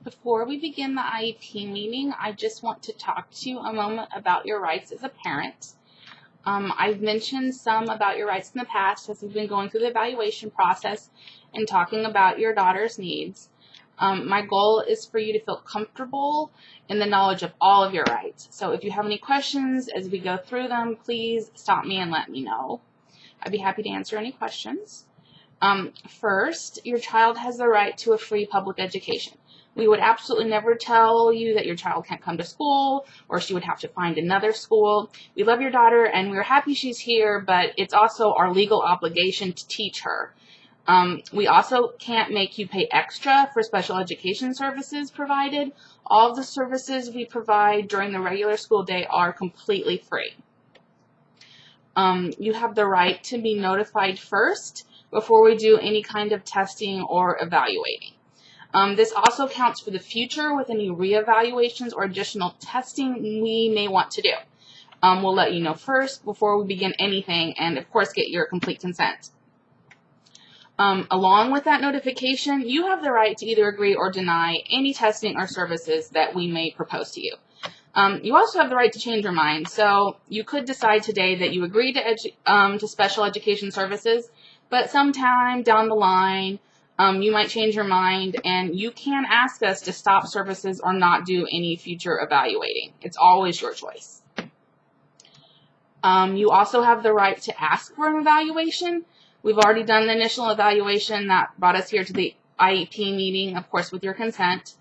Before we begin the IEP meeting, I just want to talk to you a moment about your rights as a parent. I've mentioned some about your rights in the past as we've been going through the evaluation process and talking about your daughter's needs. My goal is for you to feel comfortable in the knowledge of all of your rights. So if you have any questions as we go through them, please stop me and let me know. I'd be happy to answer any questions. First, your child has the right to a free public education. We would absolutely never tell you that your child can't come to school or she would have to find another school. We love your daughter and we're happy she's here, but it's also our legal obligation to teach her. We also can't make you pay extra for special education services provided. All of the services we provide during the regular school day are completely free. You have the right to be notified first before we do any kind of testing or evaluating. This also counts for the future with any reevaluations or additional testing we may want to do. We'll let you know first before we begin anything and, of course, get your complete consent. Along with that notification, you have the right to either agree or deny any testing or services that we may propose to you. You also have the right to change your mind. So you could decide today that you agree to special education services, but sometime down the line, you might change your mind and you can ask us to stop services or not do any future evaluating. It's always your choice. You also have the right to ask for an evaluation. We've already done the initial evaluation that brought us here to the IEP meeting, of course, with your consent.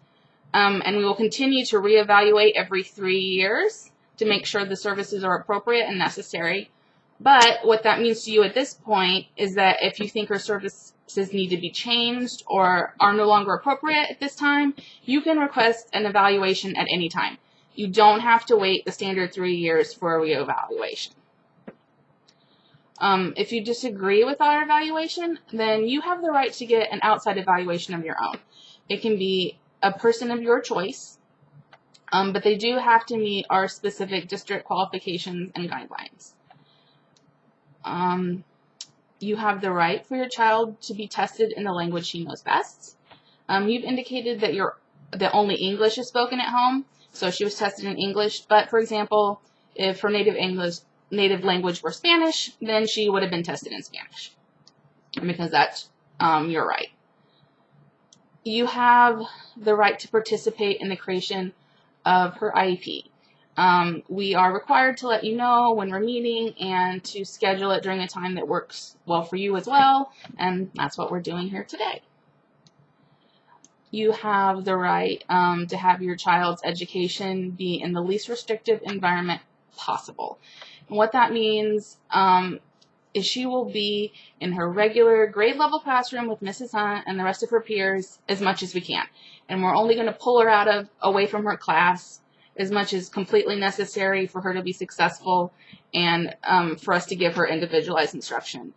And we will continue to reevaluate every 3 years to make sure the services are appropriate and necessary. But what that means to you at this point is that if you think our services need to be changed or are no longer appropriate at this time, you can request an evaluation at any time. You don't have to wait the standard 3 years for a reevaluation. If you disagree with our evaluation, then you have the right to get an outside evaluation of your own. It can be a person of your choice, but they do have to meet our specific district qualifications and guidelines. You have the right for your child to be tested in the language she knows best. You've indicated that only English is spoken at home, so she was tested in English, but for example, if her native language were Spanish, then she would have been tested in Spanish, because that's your right. You have the right to participate in the creation of her IEP. We are required to let you know when we're meeting and to schedule it during a time that works well for you as well, and that's what we're doing here today. You have the right to have your child's education be in the least restrictive environment possible. And what that means is she will be in her regular grade level classroom with Mrs. Hunt and the rest of her peers as much as we can. And we're only going to pull her away from her class as much as completely necessary for her to be successful and for us to give her individualized instruction.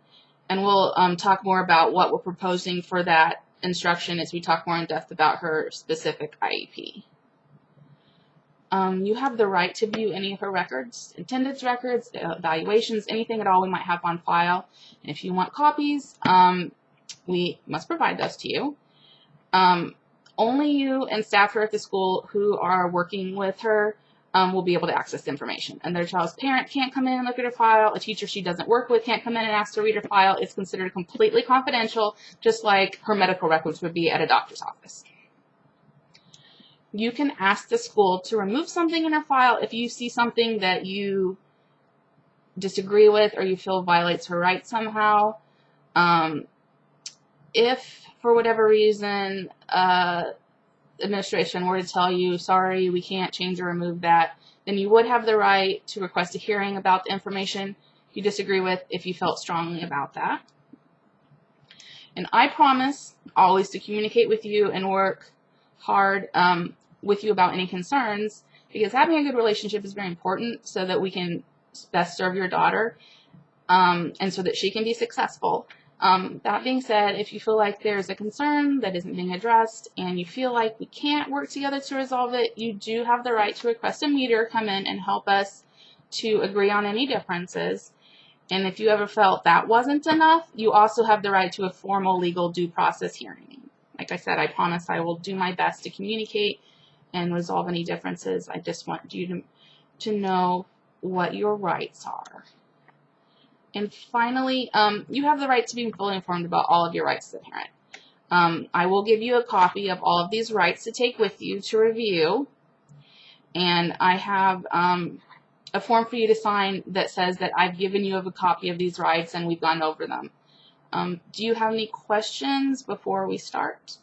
And we'll talk more about what we're proposing for that instruction as we talk more in depth about her specific IEP. You have the right to view any of her records, attendance records, evaluations, anything at all we might have on file. And if you want copies, we must provide those to you. Only you and staff here at the school who are working with her will be able to access the information. And their child's parent can't come in and look at her file. A teacher she doesn't work with can't come in and ask to read her file. It's considered completely confidential, just like her medical records would be at a doctor's office. You can ask the school to remove something in her file if you see something that you disagree with or you feel violates her rights somehow. If, for whatever reason, administration were to tell you, sorry, we can't change or remove that, then you would have the right to request a hearing about the information you disagree with if you felt strongly about that. And I promise always to communicate with you and work hard with you about any concerns, because having a good relationship is very important so that we can best serve your daughter and so that she can be successful. That being said, if you feel like there's a concern that isn't being addressed and you feel like we can't work together to resolve it, you do have the right to request a mediator come in and help us to agree on any differences. And if you ever felt that wasn't enough, you also have the right to a formal legal due process hearing. Like I said, I promise I will do my best to communicate and resolve any differences. I just want you to know what your rights are. And finally, you have the right to be fully informed about all of your rights as a parent. I will give you a copy of all of these rights to take with you to review. And I have a form for you to sign that says that I've given you a copy of these rights and we've gone over them. Do you have any questions before we start?